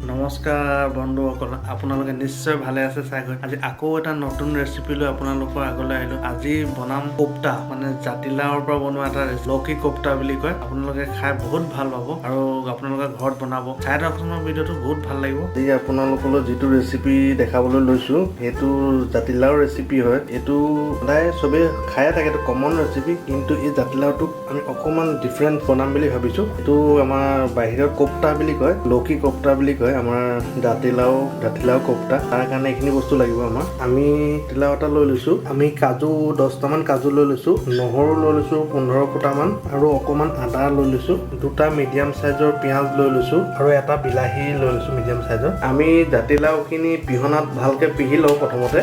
নমস্কাৰ বন্ধুসকল, আপোনালোকে নিশ্চয় ভালে আছে চাগে। আজি আকৌ এটা নতুন ৰেচিপি লৈ আপোনালোকৰ আগলৈ আহিলোঁ। আজি বনাম কোফটা, মানে জাতিলাওৰ পৰা বনোৱা এটা লৌকি কোফটা বুলি কয়। আপোনালোকে খাই বহুত ভাল পাব আৰু আপোনালোকে ঘৰত বনাব। চাই থাককচোন ভিডিঅ'টো, বহুত ভাল লাগিব। আজি আপোনালোকলৈ যিটো ৰেচিপি দেখাবলৈ লৈছোঁ সেইটো জাতিলাওৰ ৰেচিপি হয়। এইটো সদায় চবেই খায়ে থাকে, এইটো কমন ৰেচিপি, কিন্তু এই জাতিলাওটোক আমি অকণমান ডিফাৰেণ্ট বনাম বুলি ভাবিছোঁ। এইটো আমাৰ বাহিৰত কোফটা বুলি কয়, লৌকি কোফটা বুলি কয়। আমাৰ জাতিলাও কোফটা, তাৰ কাৰণে এইখিনি বস্তু লাগিব আমাৰ। আমি জাতিলাও এটা লৈ লৈছোঁ, আমি কাজু 10টামান কাজু লৈ লৈছোঁ, নহৰু লৈ লৈছোঁ 15 ফুটামান, আৰু অকণমান আদা লৈ লৈছোঁ, 2টা মিডিয়াম চাইজৰ পিঁয়াজ লৈ লৈছোঁ, আৰু এটা বিলাহী লৈ লৈছোঁ মিডিয়াম চাইজৰ। আমি জাতিলাওখিনি পিহনাত ভালকৈ পিহি লওঁ প্ৰথমতে।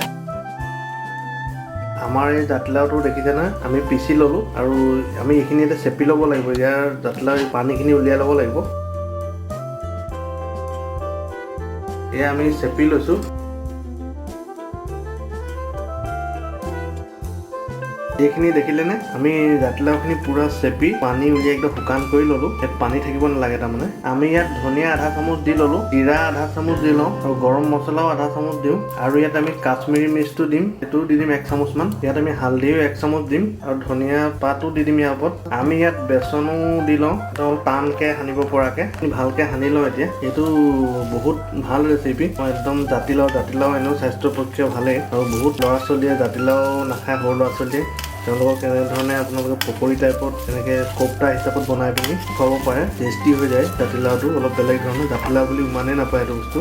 আমাৰ এই জাতিলাওটো দেখিছেনে, আমি পিচি ল'লোঁ, আৰু আমি এইখিনি এতিয়া চেপি ল'ব লাগিব। ইয়াৰ জাতিলাও পানীখিনি উলিয়াই ল'ব লাগিব। এয়া আমি চেপি লৈছোঁ। এইখিনি দেখিলেনে, আমি জাতিলাওখিনি পুৰা চেপি পানী উলিয়াই একদম শুকান কৰি ল'লোঁ। ইয়াত পানী থাকিব নালাগে তাৰমানে। আমি ইয়াত ধনিয়া আধা চামুচ দি ল'লোঁ, জিৰা আধা চামুচ দি লওঁ, আৰু গৰম মছলাও আধা চামুচ দিওঁ, আৰু ইয়াত আমি কাশ্মীৰী মিৰ্চটো দিম, সেইটোও দি দিম 1 চামুচমান। ইয়াত আমি হালধিও 1 চামুচ দিম, আৰু ধনিয়া পাতো দি দিম ইয়াৰ ওপৰত। আমি ইয়াত বেচনো দি লওঁ, অলপ টানকৈ সানিব পৰাকৈ ভালকৈ সানি লওঁ। এতিয়া এইটো বহুত ভাল ৰেচিপি। মই একদম জাতিলাও এনেও স্বাস্থ্যৰ পক্ষে ভালেই, আৰু বহুত ল'ৰা ছোৱালীয়ে জাতিলাও নাখায়, সৰু ল'ৰা ছোৱালীয়ে। তেওঁলোকক এনেধৰণে আপোনালোকে পকৰী টাইপত এনেকৈ কোফটা হিচাপত বনাই পিনি খুৱাব পাৰে। টেষ্টি হৈ যায় জাতিলাওটো, অলপ বেলেগ ধৰণে। জাতিলাও বুলি ইমানেই নাপায় এইটো বস্তু।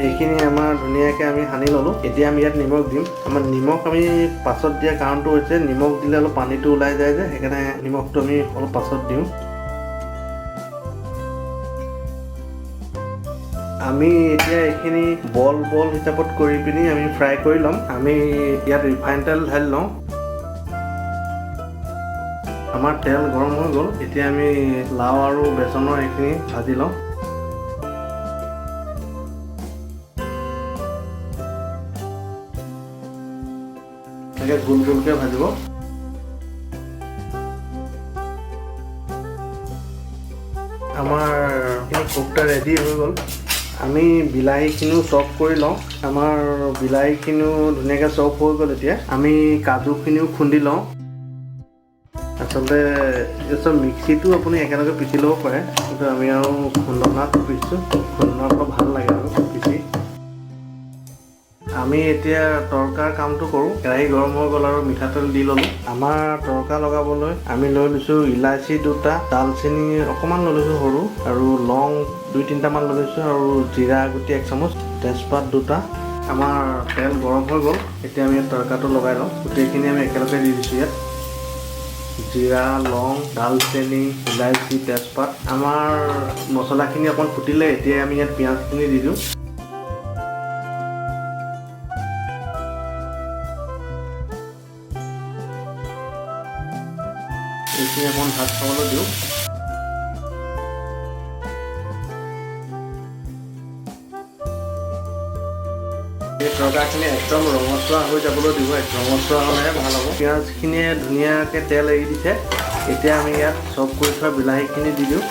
এইখিনি আমাৰ ধুনীয়াকৈ আমি সানি ল'লোঁ। এতিয়া আমি ইয়াত নিমখ দিম। আমাৰ নিমখ আমি পাছত দিয়া কাৰণটো হৈছে, নিমখ দিলে অলপ পানীটো ওলাই যায় যে, সেইকাৰণে নিমখটো আমি অলপ পাছত দিওঁ। আমি এতিয়া এইখিনি বল হিচাপত কৰি পিনি আমি ফ্ৰাই কৰি ল'ম। আমি ইয়াত ৰিফাইন তেল ঢালি লওঁ। আমাৰ তেল গৰম হৈ গ'ল। এতিয়া আমি লাও আৰু বেচনৰ এইখিনি ভাজি লওঁ। এনেকৈ গোলকৈ ভাজিব। আমাৰ কোফটা ৰেডি হৈ গ'ল। আমি বিলাহীখিনিও চপ কৰি লওঁ। আমাৰ বিলাহীখিনিও ধুনীয়াকৈ চপ হৈ গ'ল। এতিয়া আমি কাজুখিনিও খুন্দি লওঁ। আচলতে এই চব মিক্সিটো আপুনি একেলগে পিচি ল'ব পাৰে, কিন্তু আমি আৰু খুন্দনাত পিছোঁ। খুন্দনাত ভাল লাগে আৰু পিচি। আমি এতিয়া তৰকাৰ কামটো কৰোঁ। কেৰাহী গৰম হৈ গ'ল আৰু মিঠাতেল দি ল'লোঁ। আমাৰ তৰকা লগাবলৈ আমি লৈ লৈছোঁ ইলাচি 2টা, দালচেনি অকণমান লৈ লৈছোঁ সৰু, আৰু লং 2-3টামান লৈ লৈছোঁ, আৰু জিৰা গুটি 1 চামুচ, তেজপাত 2টা। আমাৰ তেল গৰম হৈ গ'ল। এতিয়া আমি তৰকাটো লগাই লওঁ। গোটেইখিনি আমি একেলগে দি দিছোঁ ইয়াত। জিৰা, লং, দালচেনি, ইলাচি, তেজপাত। আমাৰ মছলাখিনি অকণ ফুটিলে এতিয়া আমি ইয়াত পিঁয়াজখিনি দি দিওঁ। এইখিনি অকণ ভাত খাবলৈ দিওঁ। এই তৰকাৰীখিনি একদম ৰঙচুৱা হৈ যাবলৈ দিব। ৰঙচুৱা হ'লেহে ভাল হ'ব। পিঁয়াজখিনিয়ে ধুনীয়াকৈ তেল এৰি দিছে। এতিয়া আমি ইয়াত চপ কৰি থোৱা বিলাহীখিনি দি দিওঁ।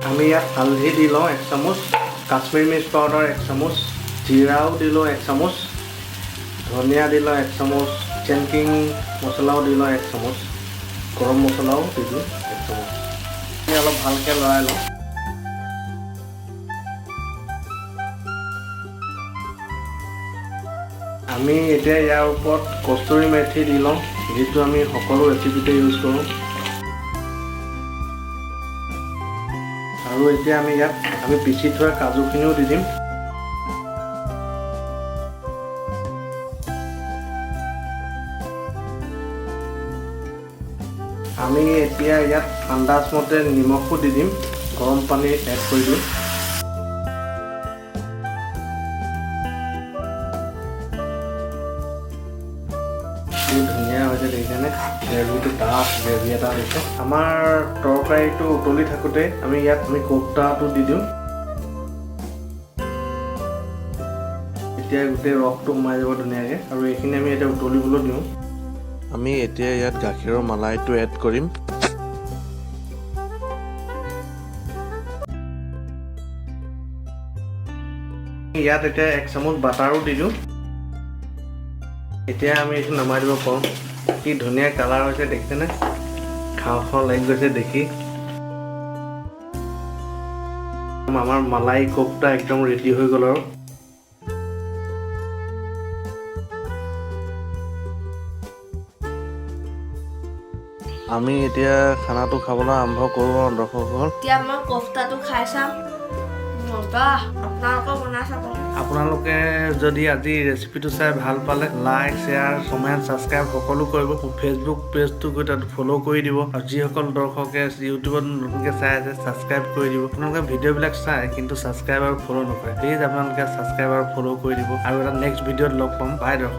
আমি ইয়াত হালধি দি লওঁ 1 চামুচ, কাশ্মীৰী মিৰ্চ পাউডাৰ 1 চামুচ, জিৰাও দি লওঁ 1 চামুচ, ধনিয়া দি লওঁ 1 চামুচ, কিং মছলাও দি লওঁ 1 চামুচ, গৰম মছলাও দি দিওঁ 1 চামুচ। অলপ ভালকৈ লৰাই লওঁ। আমি এতিয়া ইয়াৰ ওপৰত কস্তুৰী মেথি দি লওঁ, যিটো আমি সকলো ৰেচিপিতে ইউজ কৰোঁ। আৰু এতিয়া আমি ইয়াত পিচি থোৱা কাজুখিনিও দি দিম। আমি এতিয়া ইয়াত আন্দাজমতে নিমখো দি দিম, গৰম পানী এড কৰি দিম। ধুনীয়া হৈছে দেখিছেনে, গ্ৰেভিটো ডাঠ গ্ৰেভি এটা হৈছে। আমাৰ তৰকাৰীটো উতলি থাকোঁতে আমি ইয়াত কোফটাটো দি দিওঁ। তেতিয়া গোটেই ৰসটো সোমাই যাব ধুনীয়াকৈ আৰু এইখিনি আমি এতিয়া উতলিবলৈ দিওঁ আমি এতিয়া ইয়াত গাখীৰৰ মালাইটো এড কৰিম ইয়াত এতিয়া 1 চামুচ বাটাৰো দি দিওঁ এতিয়া আমি এইটো নমাই দিব পাৰোঁ কি ধুনীয়া কালাৰ হৈছে দেখিছেনে খাওঁ খাওঁ লাগি গৈছে দেখি আমাৰ মালাই কোফটা একদম ৰেডি হৈ গ'ল আৰু আমি এতিয়া খানাটো খাবলৈ আৰম্ভ কৰোঁ আৰু দৰ্শকসকল এতিয়া মই কোফটাটো খাই চাম মজা আপোনালোকে বনাই চাব আপোনালোকে যদি আজি ৰেচিপিটো চাই ভাল পালে লাইক শ্বেয়াৰ কমেণ্ট ছাবস্ক্ৰাইব সকলো কৰিব ফেচবুক পেজটো গৈ তাত ফ'ল' কৰি দিব আৰু যিসকল দৰ্শকে ইউটিউবত নতুনকৈ চাই আছে ছাবস্ক্ৰাইব কৰি দিব আপোনালোকে ভিডিঅ'বিলাক চাই কিন্তু ছাবস্ক্ৰাইব আৰু ফ'ল' নকৰে প্লিজ আপোনালোকে ছাবস্ক্ৰাইব আৰু ফ'ল' কৰি দিব আৰু এটা নেক্সট ভিডিঅ'ত লগ পাম বাই দৰ্শক